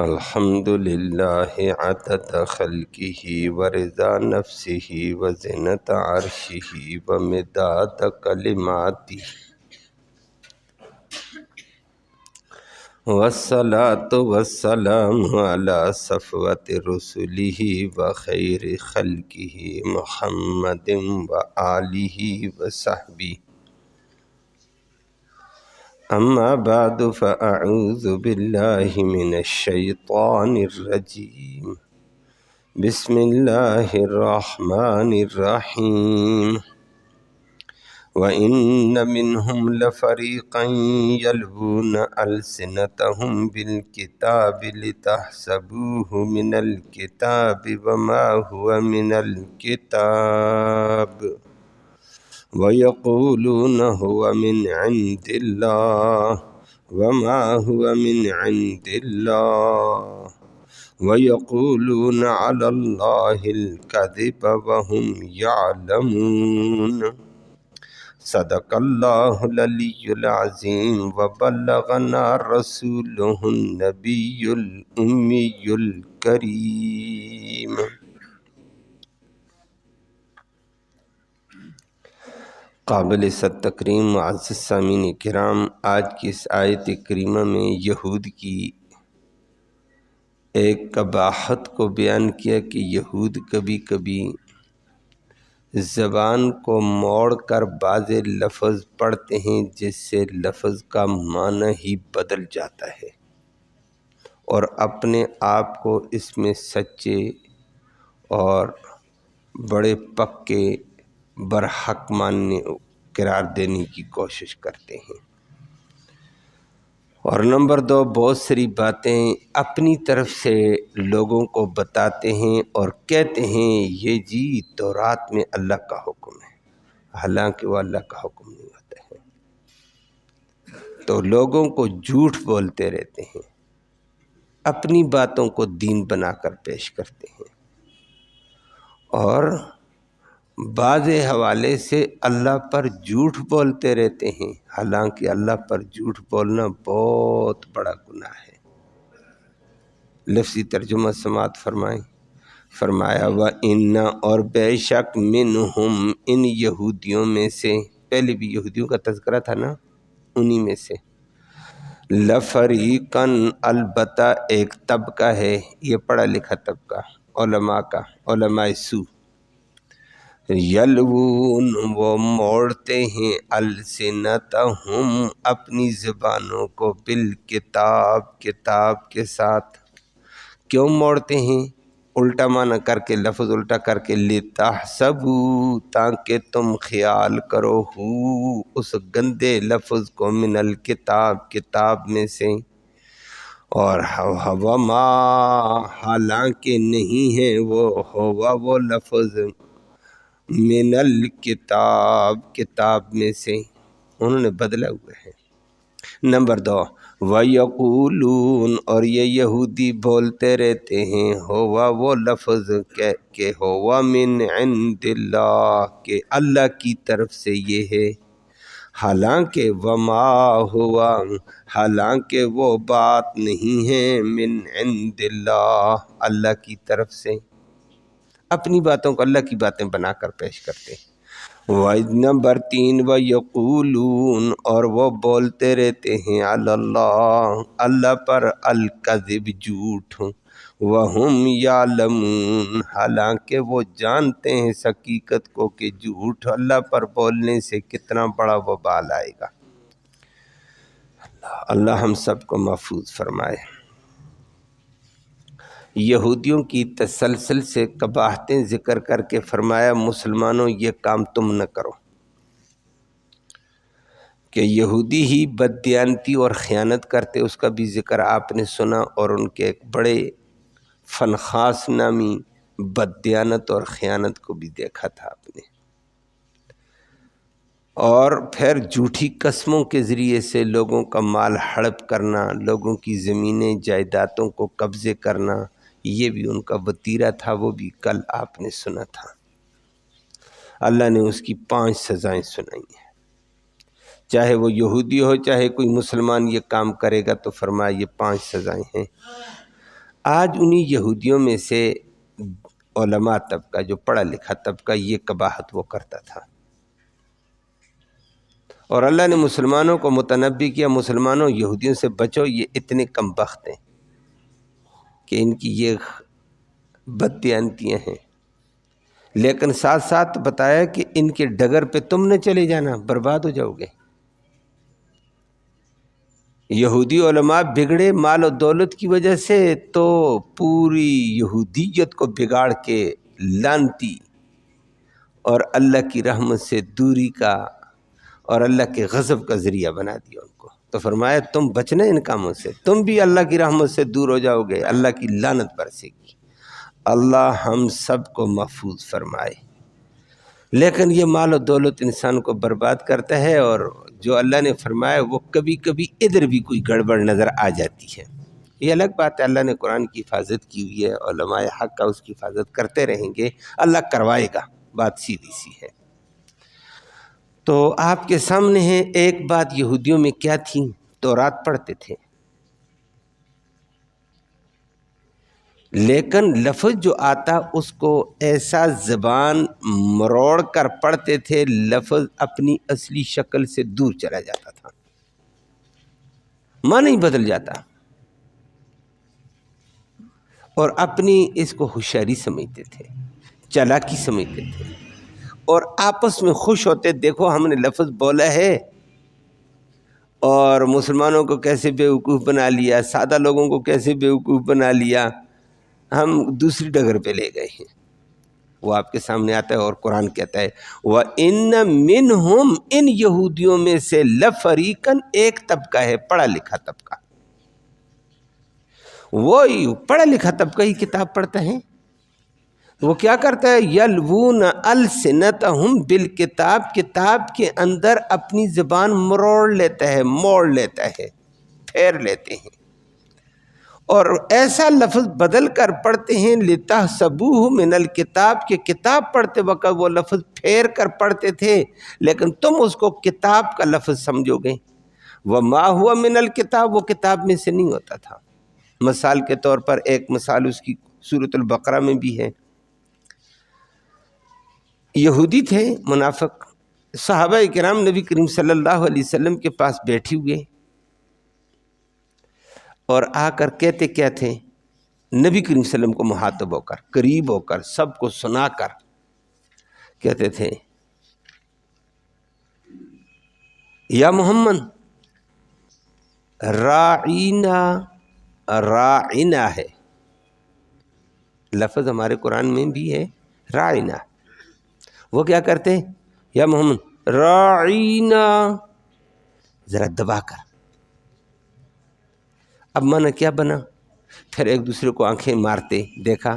الحمد للہ عدد خلقہ ورضا نفسہ وزنت عرشہ ومداد کلماتہ والصلاة والسلام علی صفوت رسلہ وخیر خلقہ محمد وآلہ وصحبہ اما بعد فاعوذ باللہ من الشیطان الرجیم بسم اللہ الرحمن الرحیم وَإِنَّ مِنْهُمْ لَفَرِيقًا يَلْوُونَ أَلْسِنَتَهُمْ بِالْكِتَابِ لِتَحْسَبُوهُ مِنَ الْكِتَابِ وَمَا هُوَ مِنَ الْكِتَابِ وَيَقُولُونَ هُوَ مِنْ عِنْدِ اللَّهِ وَمَا هُوَ مِنْ عِنْدِ اللَّهِ وَيَقُولُونَ عَلَى اللَّهِ الْكَذِبَ وَهُمْ يَعْلَمُونَ صدق اللہ العلی العظیم وبلغنا رسولہ النبی الامی الکریم۔ قابل صد تکریم معزز سامعین کرام، آج کی اس آیت کریمہ میں یہود کی ایک قباحت کو بیان کیا کہ یہود کبھی کبھی زبان کو موڑ کر بعض لفظ پڑھتے ہیں جس سے لفظ کا معنی ہی بدل جاتا ہے، اور اپنے آپ کو اس میں سچے اور بڑے پکے برحق ماننے قرار دینے کی کوشش کرتے ہیں۔ اور نمبر 2، بہت ساری باتیں اپنی طرف سے لوگوں کو بتاتے ہیں اور کہتے ہیں یہ جی تورات میں اللہ کا حکم ہے، حالانکہ وہ اللہ کا حکم نہیں ہوتا ہے۔ تو لوگوں کو جھوٹ بولتے رہتے ہیں، اپنی باتوں کو دین بنا کر پیش کرتے ہیں، اور بعض حوالے سے اللہ پر جھوٹ بولتے رہتے ہیں، حالانکہ اللہ پر جھوٹ بولنا بہت بڑا گناہ ہے۔ لفظی ترجمہ سماعت فرمائیں۔ فرمایا وَإِنَّ، اور بے شک، مِنْهُمْ، ان یہودیوں میں سے، پہلے بھی یہودیوں کا تذکرہ تھا نا، انہی میں سے، لَفَرِيقًا، البتہ ایک طبقہ ہے، یہ پڑھا لکھا طبقہ علماء کا، علماء سو، یلوون، وہ موڑتے ہیں، السنتہم، اپنی زبانوں کو، بالکتاب، کتاب کے ساتھ۔ کیوں موڑتے ہیں؟ الٹا معنی کر کے، لفظ الٹا کر کے، لِتَحْسَبُوا، تاکہ تم خیال کرو، اس گندے لفظ کو، من الکتاب، کتاب میں سے، اور وما، حالانکہ نہیں ہے وہ لفظ، من الکتاب، کتاب میں سے، انہوں نے بدلا ہوا ہے۔ نمبر 2، وَيَقُولُونَ، اور یہ یہودی بولتے رہتے ہیں، ہوا وہ لفظ کہ ہوا من عند اللہ، کہ اللہ کی طرف سے یہ ہے، حالانکہ وما ہوا، حالانکہ وہ بات نہیں ہے، من عند اللہ، اللہ کی طرف سے۔ اپنی باتوں کو اللہ کی باتیں بنا کر پیش کرتے ہیں۔ نمبر 3، وَيَقُولُونَ، اور وہ بولتے رہتے ہیں، علی اللہ، اللہ پر، الکذب، جھوٹ، وَهُمْ يَعْلَمُونَ، حالانکہ وہ جانتے ہیں اس حقیقت کو کہ جھوٹ اللہ پر بولنے سے کتنا بڑا وبال آئے گا۔ اللہ ہم سب کو محفوظ فرمائے۔ یہودیوں کی تسلسل سے قباحتیں ذکر کر کے فرمایا مسلمانوں یہ کام تم نہ کرو، کہ یہودی ہی بددیانتی اور خیانت کرتے، اس کا بھی ذکر آپ نے سنا، اور ان کے ایک بڑے فنخاس نامی بددیانت اور خیانت کو بھی دیکھا تھا آپ نے، اور پھر جھوٹی قسموں کے ذریعے سے لوگوں کا مال ہڑپ کرنا، لوگوں کی زمینیں جائیدادوں کو قبضے کرنا، یہ بھی ان کا وتیرہ تھا، وہ بھی کل آپ نے سنا تھا۔ اللہ نے اس کی 5 سزائیں سنائی ہیں، چاہے وہ یہودی ہو چاہے کوئی مسلمان یہ کام کرے گا تو فرمایا یہ 5 سزائیں ہیں۔ آج انہی یہودیوں میں سے علماء طبقہ جو پڑھا لکھا طبقہ یہ قباحت وہ کرتا تھا، اور اللہ نے مسلمانوں کو متنبی کیا، مسلمانوں یہودیوں سے بچو، یہ اتنے کم بخت ہیں کہ ان کی یہ بددیانتیاں ہیں، لیکن ساتھ ساتھ بتایا کہ ان کے ڈگر پہ تم نہ چلے جانا، برباد ہو جاؤ گے۔ یہودی علماء بگڑے مال و دولت کی وجہ سے، تو پوری یہودیت کو بگاڑ کے لعنتی اور اللہ کی رحمت سے دوری کا اور اللہ کے غضب کا ذریعہ بنا دیا ان کو۔ تو فرمایا تم بچنا ان کاموں سے، تم بھی اللہ کی رحمت سے دور ہو جاؤ گے، اللہ کی لعنت برسے گی۔ اللہ ہم سب کو محفوظ فرمائے۔ لیکن یہ مال و دولت انسان کو برباد کرتا ہے، اور جو اللہ نے فرمایا وہ کبھی کبھی ادھر بھی کوئی گڑبڑ نظر آ جاتی ہے۔ یہ الگ بات ہے، اللہ نے قرآن کی حفاظت کی ہوئی ہے، علماء حق کا اس کی حفاظت کرتے رہیں گے، اللہ کروائے گا، بات سیدھی سی ہے۔ تو آپ کے سامنے ہے ایک بات، یہودیوں میں کیا تھی؟ تورات پڑھتے تھے، لیکن لفظ جو آتا اس کو ایسا زبان مروڑ کر پڑھتے تھے، لفظ اپنی اصلی شکل سے دور چلا جاتا تھا، معنی بدل جاتا، اور اپنی اس کو ہوشیاری سمجھتے تھے، چالاکی سمجھتے تھے، اور آپس میں خوش ہوتے، دیکھو ہم نے لفظ بولا ہے اور مسلمانوں کو کیسے بیوقوف بنا لیا، سادہ لوگوں کو کیسے بیوقوف بنا لیا، ہم دوسری ڈگر پہ لے گئے ہیں۔ وہ آپ کے سامنے آتا ہے، اور قرآن کہتا ہے وَإِنَّ مِنْهُمْ، ان یہودیوں میں سے لَفَرِيقًا، ایک طبقہ ہے پڑھا لکھا طبقہ، وہی پڑھا لکھا طبقہ ہی کتاب پڑھتا ہے، وہ کیا کرتا ہے یلوون السنتہم بالکتاب، کتاب کے اندر اپنی زبان مروڑ لیتا ہے، موڑ لیتا ہے، پھیر لیتے ہیں، اور ایسا لفظ بدل کر پڑھتے ہیں لِتَحْسَبُوهُ مِنَ الْكِتاب، کہ کتاب پڑھتے وقت وہ لفظ پھیر کر پڑھتے تھے، لیکن تم اس کو کتاب کا لفظ سمجھو گے، وَمَا هُوَ مِنَ الْكِتاب، وہ کتاب میں سے نہیں ہوتا تھا۔ مثال کے طور پر ایک مثال اس کی سورۃ البقرہ میں بھی ہے، یہودی تھے منافق، صحابہ کرام نبی کریم صلی اللہ علیہ وسلم کے پاس بیٹھے ہوئے، اور آ کر کہتے کیا تھے، نبی کریم صلی اللہ علیہ وسلم کو مخاطب ہو کر، قریب ہو کر، سب کو سنا کر کہتے تھے یا محمد راعینا، راعینا ہے لفظ ہمارے قرآن میں بھی ہے راعینا، وہ کیا کرتے یا محمد راعینا، ذرا دبا کر، اب معنی کیا بنا، پھر ایک دوسرے کو آنکھیں مارتے دیکھا،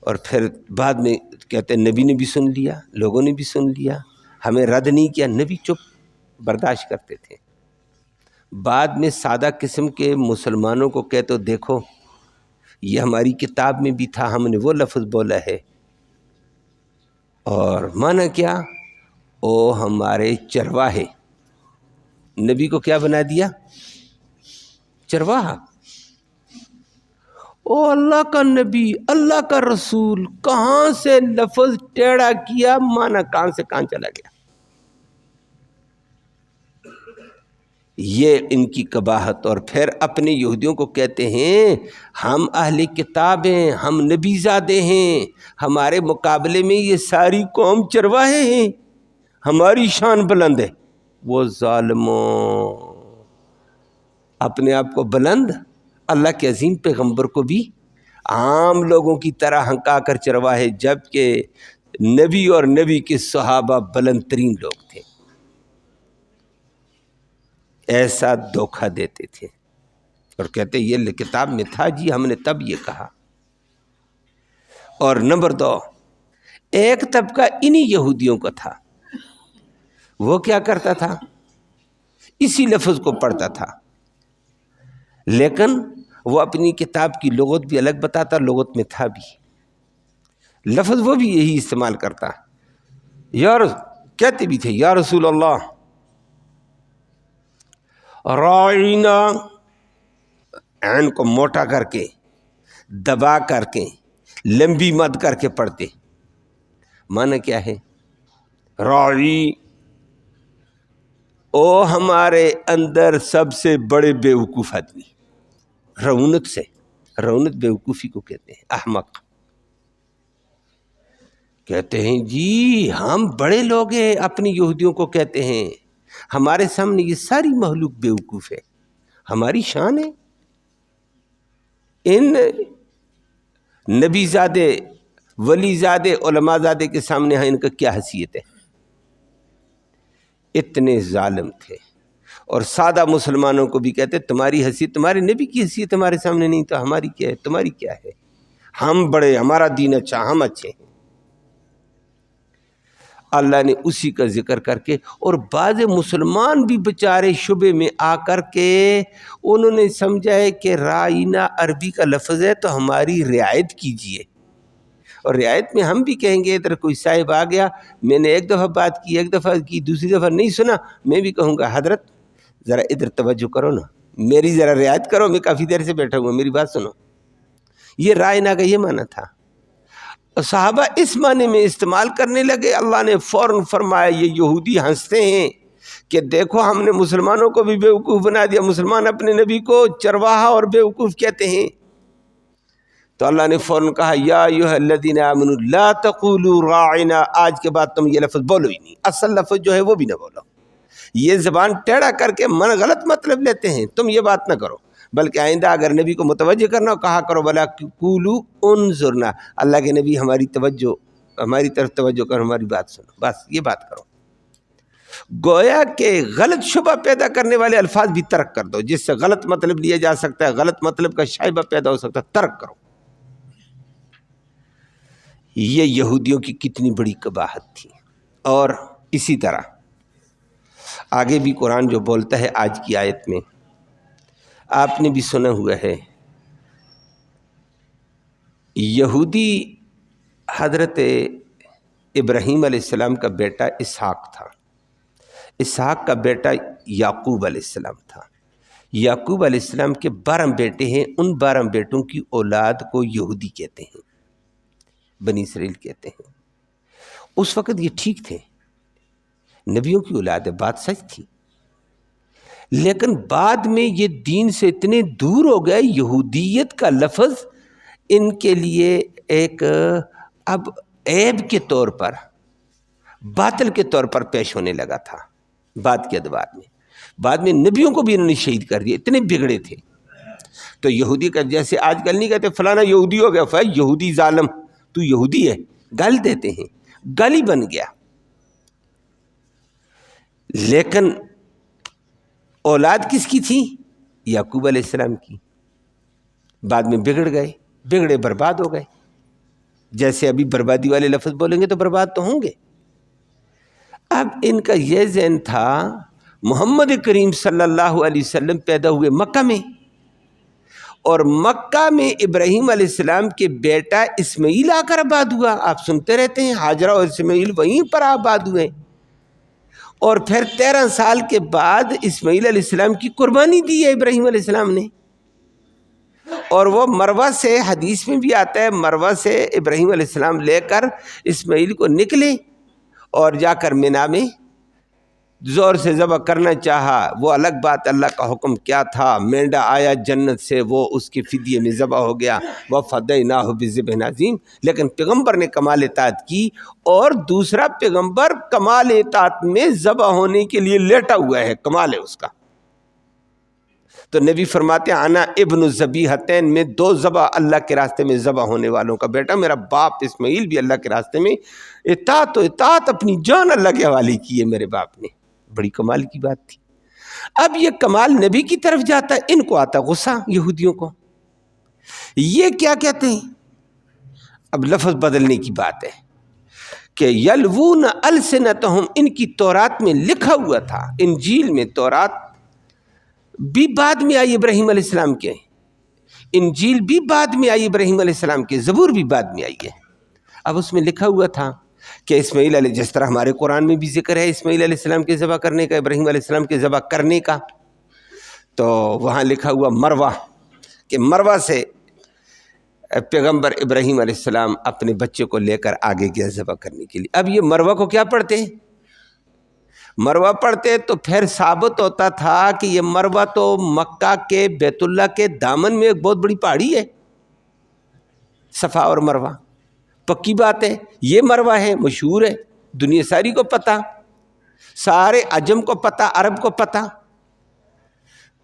اور پھر بعد میں کہتے نبی نے بھی سن لیا، لوگوں نے بھی سن لیا، ہمیں رد نہیں کیا، نبی چپ برداشت کرتے تھے۔ بعد میں سادہ قسم کے مسلمانوں کو کہتے دیکھو یہ ہماری کتاب میں بھی تھا، ہم نے وہ لفظ بولا ہے، اور معنی کیا، او ہمارے چرواہے، نبی کو کیا بنا دیا، چرواہا، او اللہ کا نبی، اللہ کا رسول، کہاں سے لفظ ٹیڑھا کیا، معنی کہاں سے کہاں چلا گیا۔ یہ ان کی قباحت، اور پھر اپنے یہودیوں کو کہتے ہیں ہم اہل کتاب ہیں، ہم نبی زادے ہیں، ہمارے مقابلے میں یہ ساری قوم چرواہے ہیں، ہماری شان بلند ہے۔ وہ ظالموں، اپنے آپ کو بلند، اللہ کے عظیم پیغمبر کو بھی عام لوگوں کی طرح ہنکا کر چرواہے، جبکہ نبی اور نبی کے صحابہ بلند ترین لوگ تھے۔ ایسا دھوکہ دیتے تھے اور کہتے یہ کتاب میں تھا جی، ہم نے تب یہ کہا۔ اور نمبر 2، ایک طبقہ انہی یہودیوں کا تھا، وہ کیا کرتا تھا، اسی لفظ کو پڑھتا تھا، لیکن وہ اپنی کتاب کی لغت بھی الگ بتاتا، لغت میں تھا بھی لفظ وہ بھی یہی استعمال کرتا، کہتے بھی تھے یا رسول اللہ راعینا، عین کو موٹا کر کے دبا کر کے لمبی مد کر کے پڑھتے. معنی کیا ہے؟ راعی او ہمارے اندر سب سے بڑے بیوقوف آدمی. رعونت سے، رعونت بیوقوفی کو کہتے ہیں، احمق. کہتے ہیں جی ہم بڑے لوگ ہیں، اپنی یہودیوں کو کہتے ہیں ہمارے سامنے یہ ساری مخلوق بیوقوف ہے، ہماری شان ہے. ان نبی زادے، ولی زادے، علماء زادے کے سامنے ان کا کیا حیثیت ہے؟ اتنے ظالم تھے. اور سادہ مسلمانوں کو بھی کہتے تمہاری حیثیت، تمہارے نبی کی حیثیت ہمارے سامنے نہیں تو ہماری کیا ہے، تمہاری کیا ہے؟ ہم بڑے، ہمارا دین اچھا، ہم اچھے ہیں. اللہ نے اسی کا ذکر کر کے، اور بعض مسلمان بھی بیچارے شبے میں آ کر کے انہوں نے سمجھا ہے کہ رائنا عربی کا لفظ ہے تو ہماری رعایت کیجئے. اور رعایت میں ہم بھی کہیں گے ادھر کوئی صاحب آ گیا، میں نے ایک دفعہ بات کی، ایک دفعہ کی، دوسری دفعہ نہیں سنا، میں بھی کہوں گا حضرت ذرا ادھر توجہ کرو نا، میری ذرا رعایت کرو، میں کافی دیر سے بیٹھا ہوں، میری بات سنو. یہ رائنا کا یہ معنی تھا. صحابہ اس معنی میں استعمال کرنے لگے. اللہ نے فوراً فرمایا یہ یہودی ہنستے ہیں کہ دیکھو ہم نے مسلمانوں کو بھی بیوقوف بنا دیا، مسلمان اپنے نبی کو چرواہا اور بیوقوف کہتے ہیں. تو اللہ نے فوراً کہا یا ایھا الذین آمنوا لا تقولوا راعنا، آج کے بعد تم یہ لفظ بولو ہی نہیں، اصل لفظ جو ہے وہ بھی نہ بولو. یہ زبان ٹیڑھا کر کے من غلط مطلب لیتے ہیں، تم یہ بات نہ کرو. بلکہ آئندہ اگر نبی کو متوجہ کرنا ہو کہا کرو ولا قولوا انظرنا، اللہ کے نبی ہماری توجہ، ہماری طرف توجہ کرو، ہماری بات سنو، بس یہ بات کرو. گویا کہ غلط شبہ پیدا کرنے والے الفاظ بھی ترک کر دو، جس سے غلط مطلب لیا جا سکتا ہے، غلط مطلب کا شائبہ پیدا ہو سکتا ہے، ترک کرو. یہ یہودیوں کی کتنی بڑی قباحت تھی. اور اسی طرح آگے بھی قرآن جو بولتا ہے آج کی آیت میں، آپ نے بھی سنا ہوا ہے، یہودی حضرت ابراہیم علیہ السلام کا بیٹا اسحاق تھا، اسحاق کا بیٹا یعقوب علیہ السلام تھا. یعقوب علیہ السلام کے 12 بیٹے ہیں، ان 12 بیٹوں کی اولاد کو یہودی کہتے ہیں، بنی اسرائیل کہتے ہیں. اس وقت یہ ٹھیک تھے، نبیوں کی اولاد ہے، بات سچ تھی. لیکن بعد میں یہ دین سے اتنے دور ہو گئے، یہودیت کا لفظ ان کے لیے ایک اب عیب کے طور پر، باطل کے طور پر پیش ہونے لگا تھا. بعد کے ادوار میں، بعد میں نبیوں کو بھی انہوں نے شہید کر دیا، اتنے بگڑے تھے. تو یہودی کا جیسے آج کل نہیں کہتے فلانا یہودی ہو گیا، فلانا یہودی ظالم، تو یہودی ہے، گال دیتے ہیں، گالی بن گیا. لیکن اولاد کس کی تھی؟ یعقوب علیہ السلام کی. بعد میں بگڑ گئے، بگڑے برباد ہو گئے. جیسے ابھی بربادی والے لفظ بولیں گے تو برباد تو ہوں گے. اب ان کا یہ ذہن تھا، محمد کریم صلی اللہ علیہ وسلم پیدا ہوئے مکہ میں، اور مکہ میں ابراہیم علیہ السلام کے بیٹا اسماعیل آ کر آباد ہوا. آپ سنتے رہتے ہیں ہاجرہ اور اسماعیل وہیں پر آباد ہوئے. اور پھر 13 سال کے بعد اسماعیل علیہ السلام کی قربانی دی ہے ابراہیم علیہ السلام نے. اور وہ مروہ سے، حدیث میں بھی آتا ہے، مروہ سے ابراہیم علیہ السلام لے کر اسماعیل کو نکلے اور جا کر مینا میں زور سے ذبح کرنا چاہا. وہ الگ بات، اللہ کا حکم کیا تھا، مینڈا آیا جنت سے، وہ اس کے فدیے میں ذبح ہو گیا، وَفَدَيْنَاهُ بِذِبْحٍ عَظِيمٍ. لیکن پیغمبر نے کمال اطاعت کی، اور دوسرا پیغمبر کمال اطاعت میں ذبح ہونے کے لیے لیٹا ہوا ہے، کمال ہے اس کا. تو نبی فرماتے ہیں انا ابن الذبیحتین، میں 2 ذبح اللہ کے راستے میں ذبح ہونے والوں کا بیٹا. میرا باپ اسماعیل بھی اللہ کے راستے میں اطاعت اپنی جان اللہ کے حوالے کی ہے میرے باپ نے. بڑی کمال کی بات تھی. اب یہ کمال نبی کی طرف جاتا ہے، ان کو آتا غصہ یہودیوں کو. یہ کیا کہتے ہیں؟ اب لفظ بدلنے کی بات ہے کہ یلوون السنتہم، ان کی تورات میں لکھا ہوا تھا، انجیل میں، تورات بھی بعد میں آئی ابراہیم علیہ السلام کے، انجیل بھی بعد میں آئی ابراہیم علیہ السلام کے، زبور بھی بعد میں آئی ہے. اب اس میں لکھا ہوا تھا کہ اسماعیل علیہ، جس طرح ہمارے قرآن میں بھی ذکر ہے اسماعیل علیہ السلام کے ذبح کرنے کا، ابراہیم علیہ السلام کے ذبح کرنے کا، تو وہاں لکھا ہوا مروہ، کہ مروہ سے پیغمبر ابراہیم علیہ السلام اپنے بچے کو لے کر آگے گیا ذبح کرنے کے لیے. اب یہ مروہ کو کیا پڑھتے ہیں؟ مروہ پڑھتے تو پھر ثابت ہوتا تھا کہ یہ مروہ تو مکہ کے بیت اللہ کے دامن میں ایک بہت بڑی پہاڑی ہے، صفا اور مروہ. پکی بات ہے، یہ مروہ ہے، مشہور ہے، دنیا ساری کو پتہ، سارے عجم کو پتہ، عرب کو پتہ.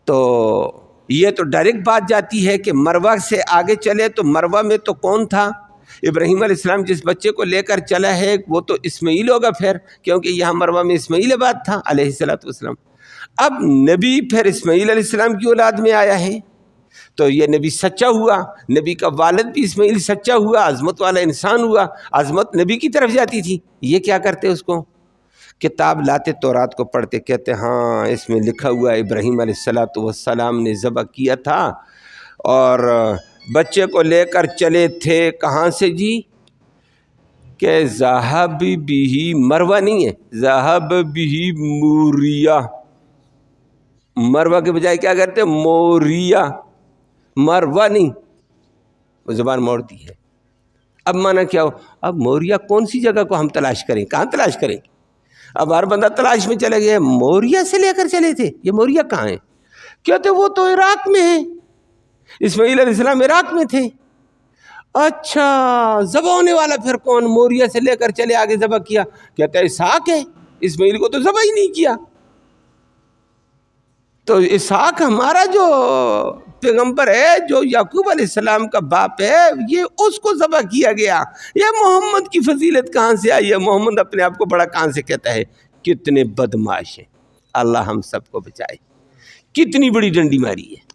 تو یہ تو ڈائریکٹ بات جاتی ہے کہ مروہ سے آگے چلے تو مروہ میں تو کون تھا؟ ابراہیم علیہ السلام جس بچے کو لے کر چلا ہے وہ تو اسماعیل ہوگا پھر، کیونکہ یہاں مروہ میں اسماعیل آباد تھا علیہ السلام. اب نبی پھر اسماعیل علیہ السلام کی اولاد میں آیا ہے تو یہ نبی سچا ہوا، نبی کا والد بھی اسماعیل سچا ہوا، عظمت والا انسان ہوا، عظمت نبی کی طرف جاتی تھی. یہ کیا کرتے اس کو؟ کتاب لاتے، تورات کو پڑھتے، کہتے ہاں اس میں لکھا ہوا ہے ابراہیم علیہ السلام نے ذبح کیا تھا اور بچے کو لے کر چلے تھے کہاں سے جی؟ کہ ذہب بھی مروہ نہیں ہے، ذہب بھی موریہ. مروہ کے بجائے کیا کرتے؟ موریہ، مروہ نہیں، وہ زبان موڑتی ہے. اب مانا کیا ہو؟ اب موریہ کون سی جگہ کو ہم تلاش کریں؟ کہاں تلاش کریں؟ اب ہر بندہ تلاش میں چلے گئے. موریہ سے لے کر چلے تھے، یہ موریہ کہاں ہے؟ کہتے وہ تو عراق میں ہے، اسماعیل علیہ السلام عراق میں تھے. اچھا ذبح ہونے والا پھر کون؟ موریہ سے لے کر چلے آگے ذبح کیا. کہتا ہے اسحاق ہے، اسماعیل کو تو ذبح ہی نہیں کیا. تو اسحاق ہمارا جو پیغمبر ہے، جو یعقوب علیہ السلام کا باپ ہے، یہ اس کو ذبح کیا گیا. یہ محمد کی فضیلت کہاں سے آئی ہے؟ محمد اپنے آپ کو بڑا کہاں سے کہتا ہے؟ کتنے بدمعاش ہیں، اللہ ہم سب کو بچائے. کتنی بڑی ڈنڈی ماری ہے،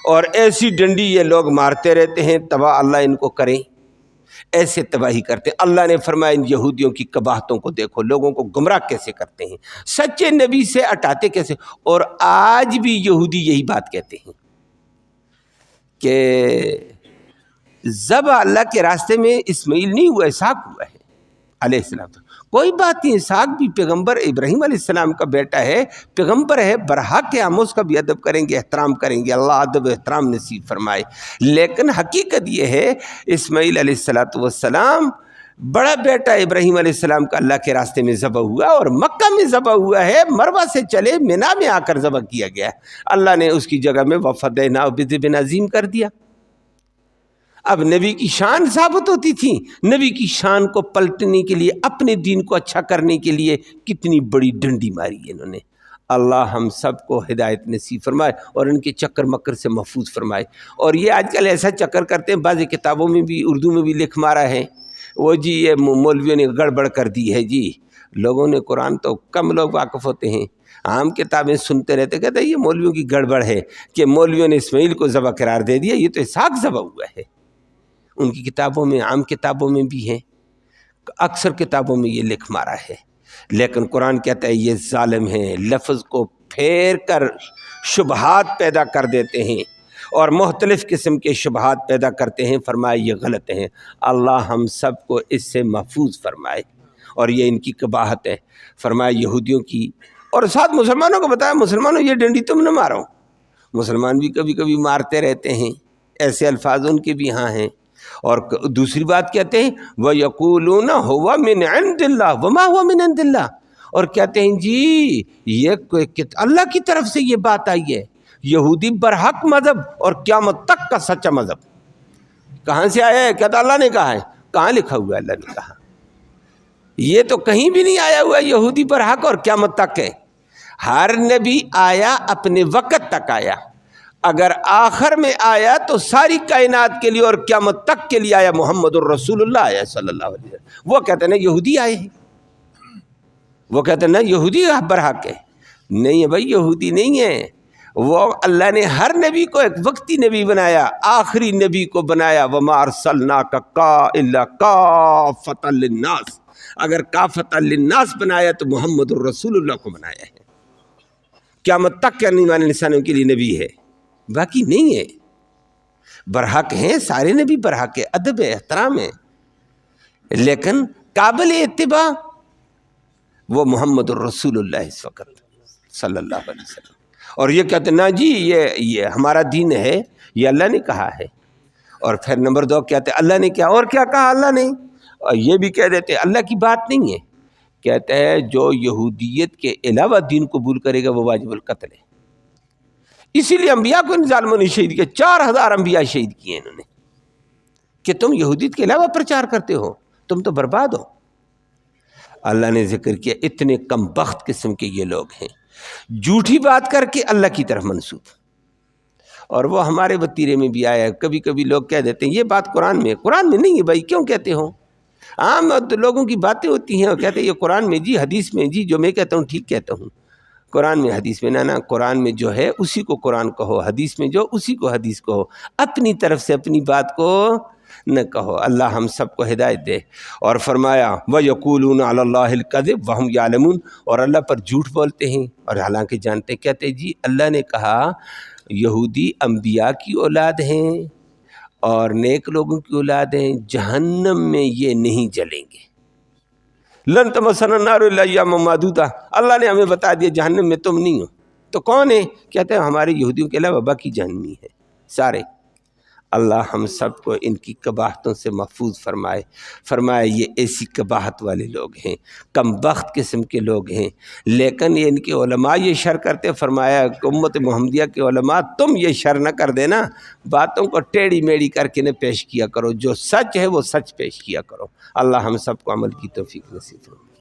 اور ایسی ڈنڈی یہ لوگ مارتے رہتے ہیں. تباہ اللہ ان کو کریں، ایسے تباہی کرتے. اللہ نے فرمایا ان یہودیوں کی قباحتوں کو دیکھو، لوگوں کو گمراہ کیسے کرتے ہیں، سچے نبی سے ہٹاتے کیسے. اور آج بھی یہودی یہی بات کہتے ہیں کہ ذبح اللہ کے راستے میں اسماعیل نہیں ہوا، اسحاق ہوا ہے علیہ السلام. کوئی بات نہیں، اسحاق بھی پیغمبر ابراہیم علیہ السلام کا بیٹا ہے، پیغمبر ہے، برحق ہے، ہم اس کا بھی ادب کریں گے، احترام کریں گے، اللہ ادب احترام نصیب فرمائے. لیکن حقیقت یہ ہے اسماعیل علیہ السلام بڑا بیٹا ابراہیم علیہ السلام کا اللہ کے راستے میں ذبح ہوا، اور مکہ میں ذبح ہوا ہے. مروہ سے چلے منا میں آ کر ذبح کیا گیا. اللہ نے اس کی جگہ میں وفدیناہ بذبح عظیم کر دیا. اب نبی کی شان ثابت ہوتی تھی. نبی کی شان کو پلٹنے کے لیے، اپنے دین کو اچھا کرنے کے لیے کتنی بڑی ڈنڈی ماری ہے انہوں نے. اللہ ہم سب کو ہدایت نصیب فرمائے اور ان کے چکر مکر سے محفوظ فرمائے. اور یہ آج کل ایسا چکر کرتے ہیں، بعض کتابوں میں بھی اردو میں بھی لکھ مارا ہے، وہ جی یہ مولویوں نے گڑبڑ کر دی ہے. جی لوگوں نے قرآن تو کم لوگ واقف ہوتے ہیں، عام کتابیں سنتے رہتے، کہتے ہیں یہ مولویوں کی گڑبڑ ہے کہ مولویوں نے اسماعیل کو ذبح قرار دے دیا، یہ تو اسحاق ذبح ہوا ہے. ان کی کتابوں میں، عام کتابوں میں بھی ہے، اکثر کتابوں میں یہ لکھ مارا ہے. لیکن قرآن کہتا ہے یہ ظالم ہیں، لفظ کو پھیر کر شبہات پیدا کر دیتے ہیں اور مختلف قسم کے شبہات پیدا کرتے ہیں. فرمائے یہ غلط ہیں. اللہ ہم سب کو اس سے محفوظ فرمائے. اور یہ ان کی قباحت ہے. فرمائے یہودیوں کی، اور ساتھ مسلمانوں کو بتایا مسلمانوں یہ ڈنڈی تم نہ مارو. مسلمان بھی کبھی کبھی مارتے رہتے ہیں، ایسے الفاظ ان کے بھی ہاں ہیں. اور دوسری بات کہتے ہیں وَيَقُولُونَ هُوَ مِنْ عِنْدِ اللَّهِ وَمَا هُوَ مِنْ عِنْدِ اللَّهِ. اور کہتے ہیں جی یہ اللہ کی طرف سے یہ بات آئی ہے. یہودی برحق مذہب اور قیامت تک کا سچا مذہب. کہاں سے آیا ہے؟ کہتا اللہ نے کہا ہے. کہاں لکھا ہوا ہے؟ اللہ نے کہا. یہ تو کہیں بھی نہیں آیا ہوا یہودی برحق اور قیامت تک ہے. ہر نبی آیا اپنے وقت تک آیا. اگر آخر میں آیا تو ساری کائنات کے لیے اور قیامت تک کے لیے آیا. محمد الرسول اللہ آیا صلی اللہ علیہ وسلم. وہ کہتے ہیں نا یہودی آئے ہیں، وہ کہتے ہیں نا یہودی برحق ہے. نہیں ہے بھائی، یہودی نہیں ہے. وہ اللہ نے ہر نبی کو ایک وقتی نبی بنایا، آخری نبی کو بنایا. وَمَا أَرْسَلْنَاكَ إِلَّا كَافَّةً لِلنَّاسِ. اگر کافۃ للناس بنایا تو محمد الرسول اللہ کو بنایا ہے. قیامت تک کرنے والے انسانوں کے لیے نبی ہے، باقی نہیں ہے. برحق ہیں سارے نبی، برحق ہے، ادب ہے، احترام ہے، لیکن قابل اتباع وہ محمد الرسول اللہ اس وقت صلی اللہ علیہ وسلم. اور یہ کہتے ہیں نا جی یہ ہمارا دین ہے، یہ اللہ نے کہا ہے. اور پھر نمبر 2 کہتے ہیں اللہ نے کیا، اور کیا کہا اللہ نے، اور یہ بھی کہہ دیتے اللہ کی بات نہیں ہے، کہتے ہیں جو یہودیت کے علاوہ دین قبول کرے گا وہ واجب القتل ہے۔ اسی لیے انبیاء کو ان ظالموں نے شہید کیا، 4000 انبیاء شہید کیے انہوں نے، کہ تم یہودیت کے علاوہ پرچار کرتے ہو، تم تو برباد ہو۔ اللہ نے ذکر کیا اتنے کم بخت قسم کے یہ لوگ ہیں، جھوٹی بات کر کے اللہ کی طرف منسوب، اور وہ ہمارے وتیرے میں بھی آیا ہے۔ کبھی کبھی لوگ کہہ دیتے ہیں یہ بات قرآن میں ہے، قرآن میں نہیں ہے بھائی، کیوں کہتے ہو؟ عام لوگوں کی باتیں ہوتی ہیں، اور کہتے ہیں یہ قرآن میں جی، حدیث میں جی، جو میں کہتا ہوں ٹھیک کہتا ہوں، قرآن میں حدیث میں نہ قرآن میں جو ہے اسی کو قرآن کہو، حدیث میں جو اسی کو حدیث کہو، اپنی طرف سے اپنی بات کو نہ کہو۔ اللہ ہم سب کو ہدایت دے۔ اور فرمایا وَيَقُولُونَ عَلَى اللَّهِ الْكَذِبَ وَهُمْ يَعْلَمُونَ، اور اللہ پر جھوٹ بولتے ہیں اور حالانکہ جانتے، کہتے جی اللہ نے کہا یہودی انبیاء کی اولاد ہیں اور نیک لوگوں کی اولاد ہیں، جہنم میں یہ نہیں جلیں گے، لن تمسنا النار الا ایاما معدودہ، اللہ نے ہمیں بتا دیا جہنم میں تم نہیں ہو، تو کون ہے؟ کہتے ہیں ہمارے یہودیوں کے علاوہ باقی جہنمی ہیں سارے۔ اللہ ہم سب کو ان کی قباحتوں سے محفوظ فرمائے۔ فرمائے یہ ایسی قباحت والے لوگ ہیں، کم بخت قسم کے لوگ ہیں، لیکن یہ ان کے علماء یہ شر کرتے، فرمایا کہ امت محمدیہ کے علماء تم یہ شر نہ کر دینا، باتوں کو ٹیڑھی میڑھی کر کے نہ پیش کیا کرو، جو سچ ہے وہ سچ پیش کیا کرو۔ اللہ ہم سب کو عمل کی توفیق نصیب فرمائے۔